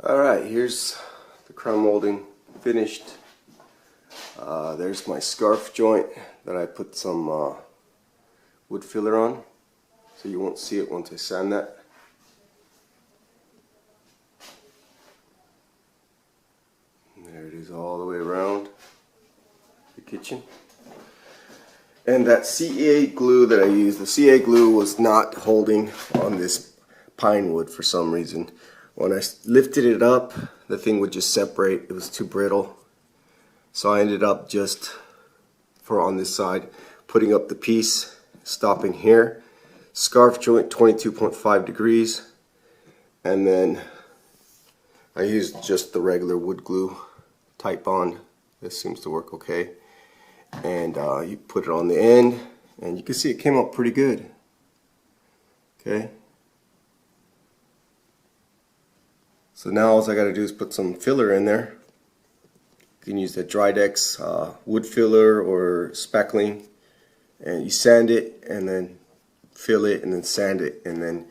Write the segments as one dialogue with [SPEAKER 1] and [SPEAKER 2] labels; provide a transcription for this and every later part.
[SPEAKER 1] Alright, here's the crown molding finished. There's my scarf joint that I put some wood filler on, so you won't see it once I sand that. And there it is all the way around the kitchen. And that CA glue that I used, the CA glue was not holding on this pine wood for some reason. When I lifted it up, the thing would just separate. It was too brittle. So I ended up just, for on this side, putting up the piece, stopping here. Scarf joint 22.5 degrees. And then I used just the regular wood glue, Titebond. This seems to work okay. And you put it on the end, and you can see it came out pretty good. Okay. So now all I got to do is put some filler in there. You can use the Drydex wood filler or spackling, and you sand it and then fill it and then sand it and then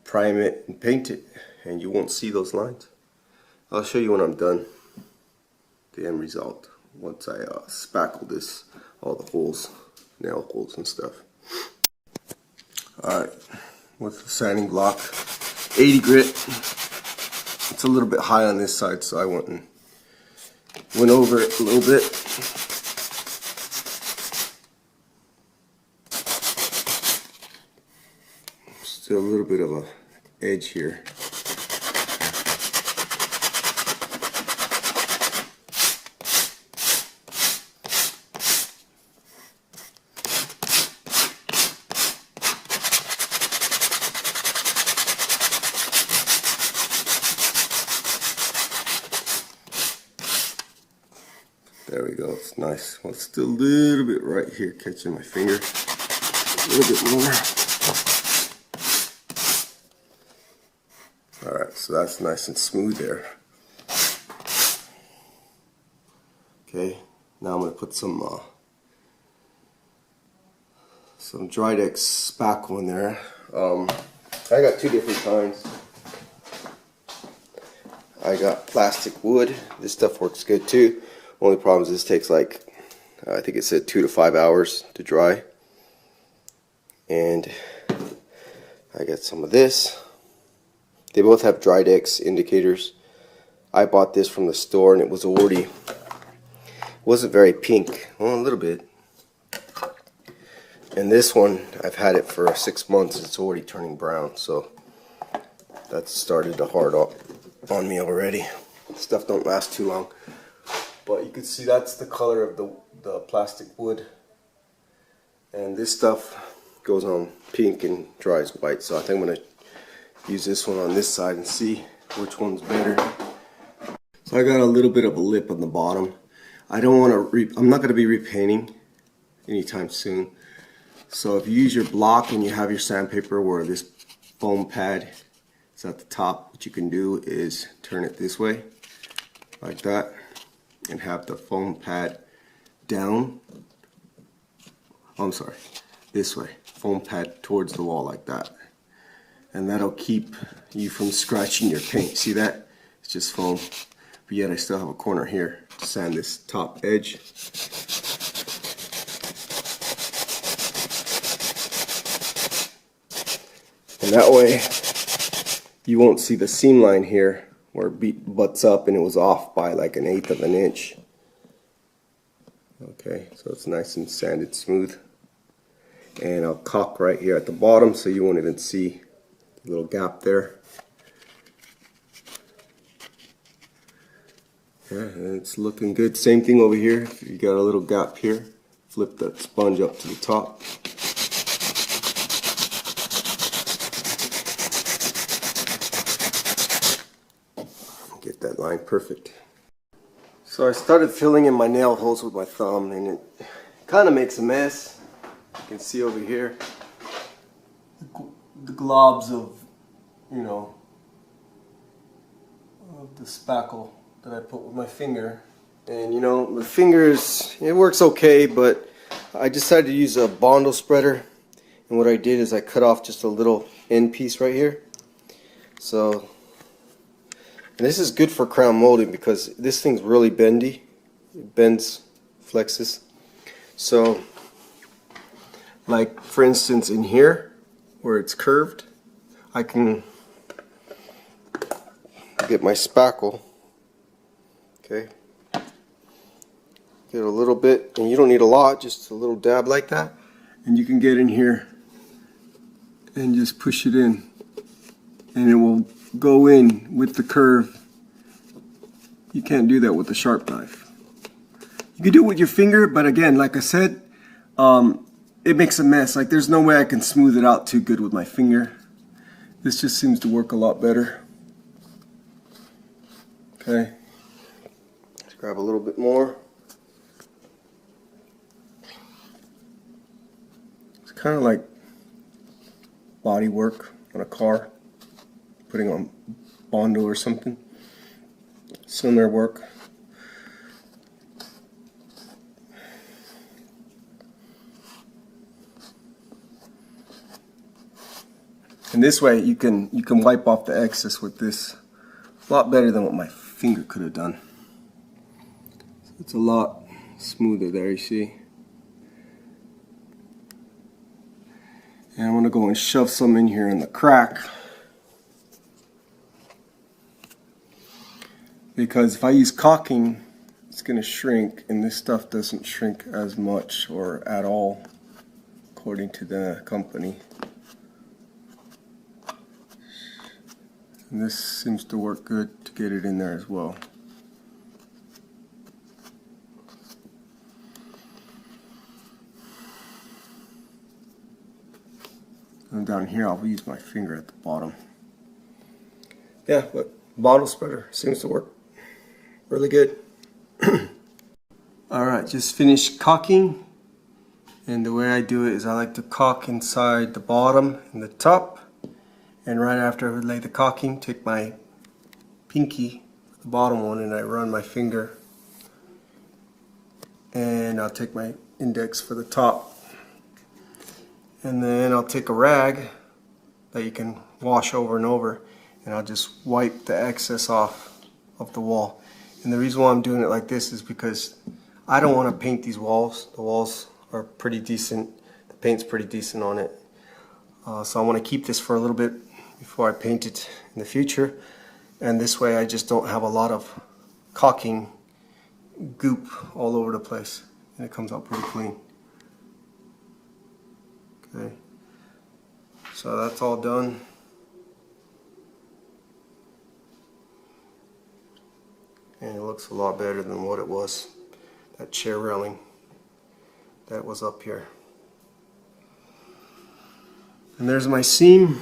[SPEAKER 1] prime it and paint it, and you won't see those lines. I'll show you when I'm done, the end result, once I spackle this, all the holes, nail holes and stuff. Alright, with the sanding block, 80 grit. It's a little bit high on this side, so I went over it a little bit. Still a little bit of a edge here. There we go, it's nice. Well, it's still a little bit right here, catching my finger. A little bit more. Alright, so that's nice and smooth there. Okay, now I'm going to put some Drydex spackle in there. I got two different kinds. I got plastic wood. This stuff works good too. Only problem is this takes like, I think it said 2 to 5 hours to dry. And I got some of this. They both have Drydex indicators. I bought this from the store and it was already, wasn't very pink. Well, a little bit. And this one, I've had it for 6 months. It's already turning brown. So that's started to hard up on me already. Stuff don't last too long. But you can see that's the color of the plastic wood. And this stuff goes on pink and dries white. So I think I'm going to use this one on this side and see which one's better. So I got a little bit of a lip on the bottom. I don't want to, I'm not going to be repainting anytime soon. So if you use your block and you have your sandpaper where this foam pad is at the top, what you can do is turn it this way, like that. And have the foam pad down. Oh, I'm sorry, this way. Foam pad towards the wall like that. And that'll keep you from scratching your paint. See that? It's just foam. But yet I still have a corner here to sand this top edge. And that way you won't see the seam line here where it butts up and it was off by like 1/8 of an inch. Okay, so it's nice and sanded smooth. And I'll caulk right here at the bottom so you won't even see the little gap there. Yeah, and it's looking good. Same thing over here. You got a little gap here. Flip that sponge up to the top. Get that line perfect. So I started filling in my nail holes with my thumb, and it kind of makes a mess. You can see over here the globs of, you know, of the spackle that I put with my finger. And you know, the fingers, it works okay, but I decided to use a Bondo spreader. And what I did is I cut off just a little end piece right here. So And this is good for crown molding because this thing's really bendy. It bends, flexes. So, like for instance in here, where it's curved, I can get my spackle, okay, get a little bit, and you don't need a lot, just a little dab like that, and you can get in here and just push it in, and it will go in with the curve. You can't do that with a sharp knife. You can do it with your finger, but again, like I said, it makes a mess. Like there's no way I can smooth it out too good with my finger. This just seems to work a lot better. Okay, let's grab a little bit more. It's kind of like body work on a car, putting on Bondo or something. Similar work. And this way you can wipe off the excess with this a lot better than what my finger could have done. So it's a lot smoother there, you see. And I'm gonna go and shove some in here in the crack, because if I use caulking, it's gonna shrink, and this stuff doesn't shrink as much or at all, according to the company. And this seems to work good to get it in there as well. And down here I'll use my finger at the bottom. Yeah, but bottle spreader seems to work really good. Alright, just finished caulking. And the way I do it is I like to caulk inside the bottom and the top. And right after I lay the caulking, take my pinky, the bottom one, and I run my finger. And I'll take my index for the top. And then I'll take a rag that you can wash over and over, and I'll just wipe the excess off of the wall. And the reason why I'm doing it like this is because I don't want to paint these walls. The walls are pretty decent. The paint's pretty decent on it. So I want to keep this for a little bit before I paint it in the future. And this way I just don't have a lot of caulking goop all over the place. And it comes out pretty clean. Okay. So that's all done. And it looks a lot better than what it was. That chair railing that was up here. And there's my seam.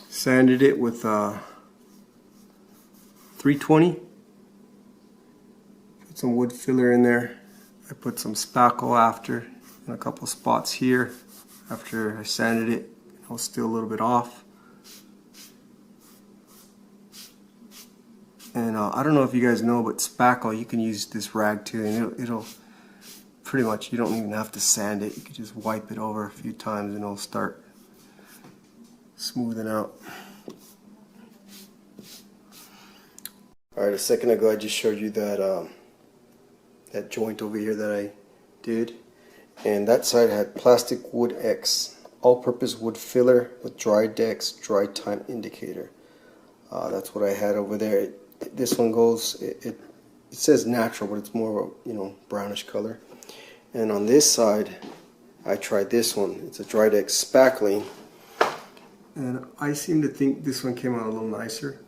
[SPEAKER 1] Sanded it with 320. Put some wood filler in there. I put some spackle after in a couple spots here. After I sanded it, it was still a little bit off. And I don't know if you guys know, but spackle, you can use this rag too, and it'll pretty much, you don't even have to sand it. You can just wipe it over a few times and it'll start smoothing out. Alright, a second ago I just showed you that that joint over here that I did, and that side had Plastic Wood X all-purpose wood filler with dry decks, dry time indicator. That's what I had over there. This one goes, it says natural, but it's more of a, you know, brownish color. And on this side I tried this one. It's a dry deck spackling, and I seem to think this one came out a little nicer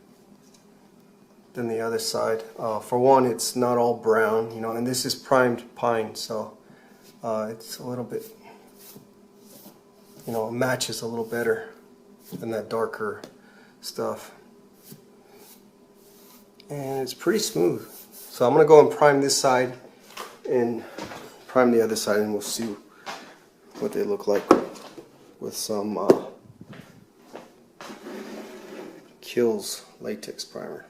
[SPEAKER 1] than the other side. For one, it's not all brown, you know, and this is primed pine, so it's a little bit, you know, it matches a little better than that darker stuff. And it's pretty smooth. So I'm going to go and prime this side and prime the other side, and we'll see what they look like with some Kilz latex primer.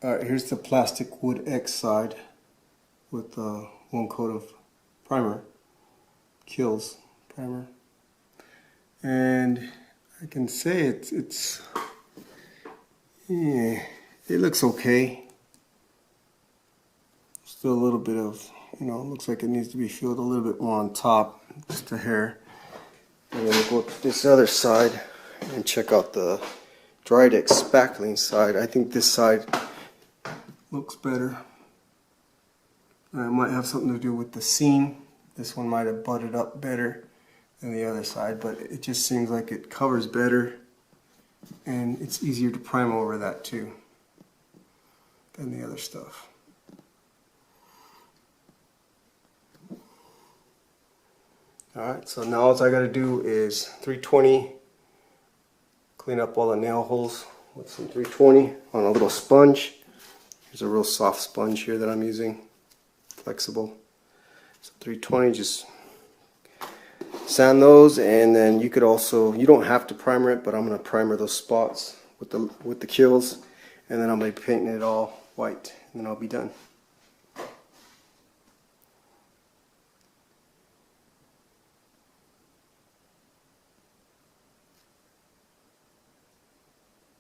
[SPEAKER 1] Alright, here's the Plastic Wood X side with one coat of primer, Kilz primer. And I can say it's Yeah, it looks okay. Still a little bit of, looks like it needs to be filled a little bit more on top, just a hair. And then we'll go to this other side and check out the Drydex spackling side. I think this side looks better. It might have something to do with the seam. This one might have butted up better than the other side, but it just seems like it covers better and it's easier to prime over that too than the other stuff. Alright, so now all I got to do is 320, clean up all the nail holes with some 320 on a little sponge. There's a real soft sponge here that I'm using, flexible. So 320, just sand those, and then you could also, you don't have to primer it, but I'm going to primer those spots with the Kilz, and then I'm going to be painting it all white, and then I'll be done.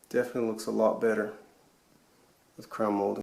[SPEAKER 1] Definitely looks a lot better with crown molding.